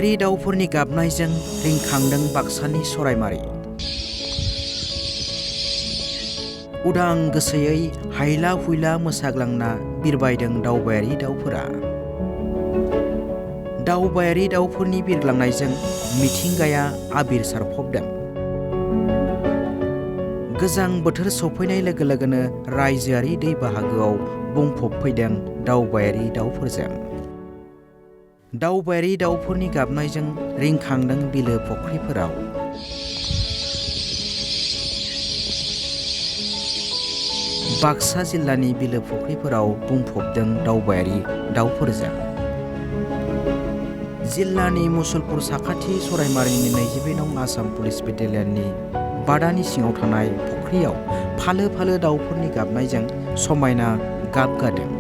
दावबायारि दाउफोरनि गाबनायजों रिंखांदों बाक्सानि सरायमारि। उदां गोसोयै हायला हुइला मोसाग्लांना बिरबायदों दावबायारि दाउफोरा। दावबायारि दाउफोरनि बिरग्लांनायजों मिथिंगाया आबिर सारफबदों। गोजां बोथोर सफैनाय लोगो लोगोनो रायजोआरि दै बाहागोआव बुंफबफैदों दावबायारि दाउफोरजों। दावबायारि दाउफोरनि गाबनायजों रिंखांदों बिलो फुख्रिफोराव। बाक्सा जिल्लानि बिलो फुख्रिफोराव बुंफबदों दावबायारि दाउफोरजों। जिल्लानि मुसलपुर साखाथि सरायमारिनि 22 नं आसाम पुलिस बेटेलियननि बादानि सिङाव थानाय फुख्रियाव फालो फालो दाउफोरनि गाबनायजों समायना गाब गादों।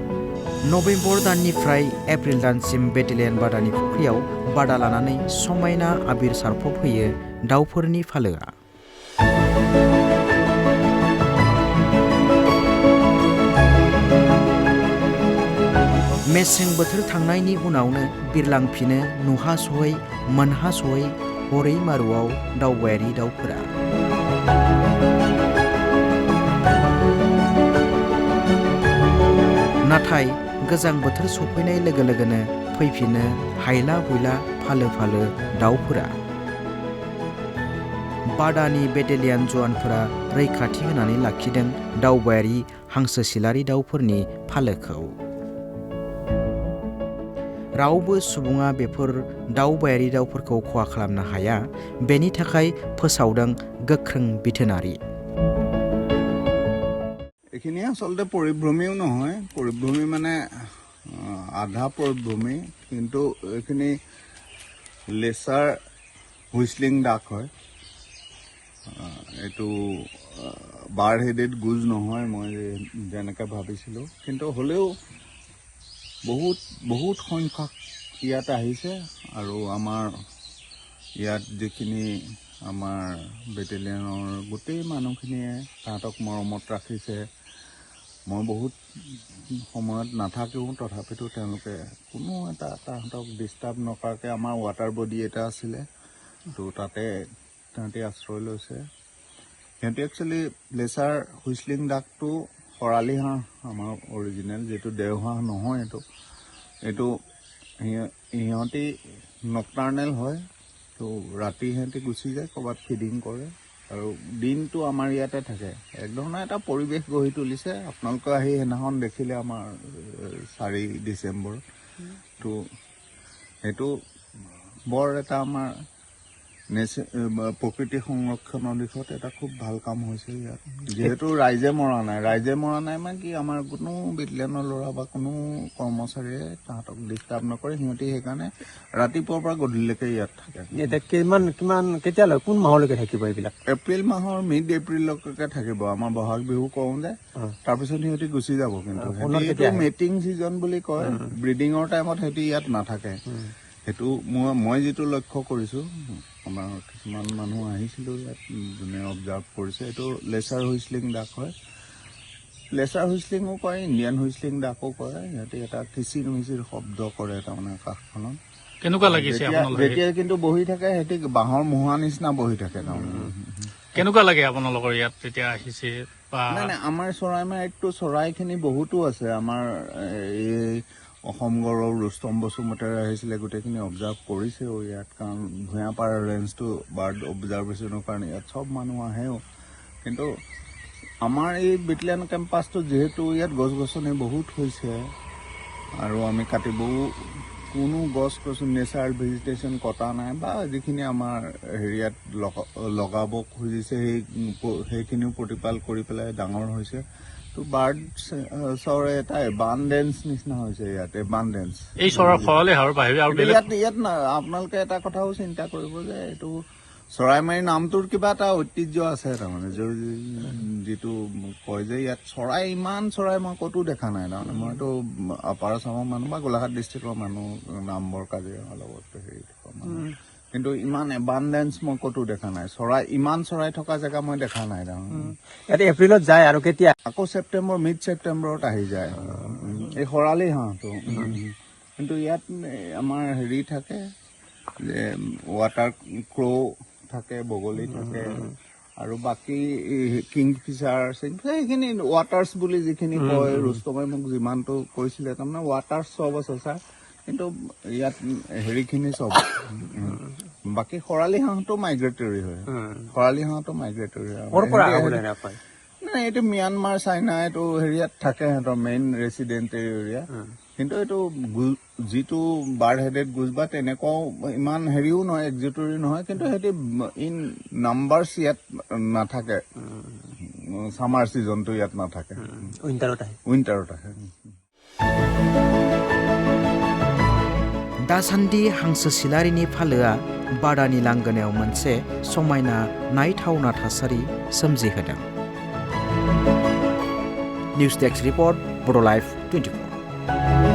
नभेम्बर दाननिफ्राय एप्रिल दानसिम बेटेलियन बादानि फुख्रियाव बादा लानानै समायना आबिर सारफबहोयो दाउफोरनि फालोआ। मेसें बोथोर थांनायनि उनावनो बिरलांफिनो नुहास'यै मोनहास'यै हरै मारुआव दावबायारि दाउफोरा। नाथाय गोजां बोथोर सफैनाय लोगो लोगोनो फैफिनो हायला हुइला फालो फालो दाउफोरा। बादानि बेटेलियन जवानफोरा रैखाथि होनानै लाखिदों दावबायारि हांसो सिलारि दाउफोरनि फालोखौ। रावबो सुबुङा बेफोर दावबायारि दाउफोरखौ खहा खालामनो हाया, बेनि थाखाय फोसावदों गोख्रों बिथोनारि। এইখিনি আচলতে পৰিভ্ৰমীও নহয়, পৰিভ্ৰমী মানে আধা পৰিভ্ৰমী, কিন্তু এইখিনি লেচাৰ হুইচলিং ডাক হয়। এইটো বাৰ্ড হেডেড গুজ নহয় মই যেনেকৈ ভাবিছিলোঁ, কিন্তু হ'লেও বহুত সংখ্যক ইয়াত আহিছে। আৰু আমাৰ ইয়াত যিখিনি আমাৰ বেটেলিয়নৰ গোটেই মানুহখিনিয়ে তাহাঁতক মৰমত ৰাখিছে। মই বহুত সময়ত নাথাকোঁ, তথাপিতো তেওঁলোকে কোনো এটা তাহাঁতক ডিষ্টাৰ্ব নকৰাকৈ আমাৰ ৱাটাৰ বডি এটা আছিলে, তো তাতে তাহাঁতি আশ্ৰয় লৈছে। সিহঁতি একচুৱেলি লেচাৰ হুইচলিং ডাকটো শৰালি হাঁহ আমাৰ অৰিজিনেল, যিটো দেওহাঁহ নহয়। এইটো সিহঁতি নকটাৰ্নেল হয়, তো ৰাতি সিহঁতি গুচি যায় ক'ৰবাত ফিডিং কৰে আৰু দিনটো আমাৰ ইয়াতে থাকে। একধৰণৰ এটা পৰিৱেশ গঢ়ি তুলিছে। আপোনালোকে আহি সেইদিনাখন দেখিলে আমাৰ 4 ডিচেম্বৰ, তো সেইটো বৰ এটা আমাৰ প্ৰকৃতি সংৰক্ষণৰ দিশত এটা খুব ভাল কাম হৈছে ইয়াত। যিহেতু ৰাইজে মৰা নাই মানে কি আমাৰ কোনো বেটেলিয়নৰ ল'ৰা বা কোনো কৰ্মচাৰীয়ে তাহাঁতক ডিষ্টাৰ্ব নকৰে। সিহঁতি সেইকাৰণে ৰাতিপুৱাৰ পৰা গধূলিলৈকে ইয়াত থাকে। কেতিয়ালৈ কোন মাহলৈকে থাকিব এইবিলাক? এপ্ৰিল মাহৰ মিড এপ্ৰিললৈকে থাকিব। আমাৰ বহাগ বিহু কওঁ যে, তাৰপিছত সিহঁতি গুচি যাব। কিন্তু সিহঁতি মেটিং ছিজন বুলি কয়, ব্ৰিডিঙৰ টাইমত সিহঁতি ইয়াত নাথাকে। সেইটো মই যিটো লক্ষ্য কৰিছোঁ, আমাৰ কিছুমান মানুহ আহিছিলোঁ ইয়াত যোনে অবজাৰ্ভ কৰিছে, এইটো লেচাৰ হুইচলিং ডাক হয়। লেচাৰ হুইচলিঙো কয়, ইণ্ডিয়ান হুইচলিং ডাকো কয়। সিহঁতি এটা কিচিৰ মিচিৰ শব্দ কৰে তাৰমানে কাষখনত। কেনেকুৱা লাগিছে যেতিয়া কিন্তু বহি থাকে, সিহঁতি বাঁহৰ মুঢ়া নিচিনা বহি থাকে তাৰমানে। কেনেকুৱা লাগে আপোনালোকৰ ইয়াত যেতিয়া আহিছে? নাই, আমাৰ চৰাইমাৰীততো চৰাইখিনি বহুতো আছে। আমাৰ এই অসম গৌৰৱ ৰুস্তম বসুমতাৰী আহিছিলে, গোটেইখিনি অবজাৰ্ভ কৰিছেও ইয়াত, কাৰণ ভূঞাপাৰা ৰেঞ্জটো বাৰ্ড অবজাৰ্ভেশ্যনৰ কাৰণে ইয়াত চব মানুহ আহেও। কিন্তু আমাৰ এই বেটেলিয়ন কেম্পাছটো যিহেতু ইয়াত গছ গছনি বহুত হৈছে আৰু আমি কাটিবও কোনো গছ গছনি নেচাৰেল ভেজিটেশ্যন কটা নাই, বা যিখিনি আমাৰ হেৰিয়াত লগাব খুজিছে সেইখিনিও প্ৰতিপাল কৰি পেলাই ডাঙৰ হৈছে। তো বাৰ্ডছৰ এটা এবাণ্ডেঞ্চ নিচিনা হৈছে ইয়াত, এবাণ্ডেঞ্চ। এই চৰাই খৰালি হাৰৰ বাহিৰে আৰু ইয়াত আপোনালোকে এটা কথাও চিন্তা কৰিব যে এইটো চৰাইমাৰী নামটোৰ কিবা এটা ঐতিহ্য আছে তাৰমানে, যিটো কয় যে ইয়াত ইমান চৰাই মই ক'তো দেখা নাই। তাৰমানে মইতো আপাৰ আছামৰ মানুহ বা গোলাঘাট ডিষ্ট্ৰিক্টৰ মানুহ, নামবৰ কাজিৰঙাৰ লগত হেৰি থকা মানুহ, কিন্তু ইমান এবাণ্ডেঞ্চ মই ক'তো দেখা নাই। ইমান চৰাই থকা জেগা মই দেখা নাই তাৰমানে। ইয়াতে এপ্ৰিলত যায় আৰু কেতিয়া? আকৌ মিড ছেপ্টেম্বৰত আহি যায় এই শৰালি হাঁহটো। কিন্তু ইয়াত আমাৰ হেৰি থাকে, যে ৱাটাৰ ক্ৰ' থাকে, বগলী থাকে, আৰু বাকী কিংফিচাৰ সেইখিনি ৱাটাৰ্ছ বুলি যিখিনি কয়, ৰুস্তমে মোক যিমানটো কৈছিলে, তাৰমানে ৱাটাৰ্ছ চব আছে ছাৰ, কিন্তু ইয়াত হেৰিখিনি চব। বাকী খৰালি হাঁহটো মাইগ্ৰেটৰী হয়, খৰালি হাঁহটো মাইগ্ৰেটৰী ক'ৰ পৰা হয়। আহবলৈ নাপায়? নাই, এইটো ম্যানমাৰ, চাইনা, এইটো হেৰিয়াত থাকে সিহঁতৰ মেইন ৰেচিডেণ্টেৰী এৰিয়া। কিন্তু এইটো যিটো বাৰ্ড হেডেড গুজ বা তেনেকুৱাও ইমান হেৰিও নহয়, এক্সিটৰী নহয়, কিন্তু সিহঁতি ইন নাম্বাৰ্ছ ইয়াত নাথাকে। ছামাৰ ছিজনটো ইয়াত নাথাকে, উইণ্টাৰত আহে। উইণ্টাৰত আহে। दासान्दि हांसो सिलारिनि फालोआ बादानि लांगोनायाव मोनसे समायना नायथावना थासारि सोमजिहोदों। निउज डेस्क रिपर्ट, बड' लाइफ 24।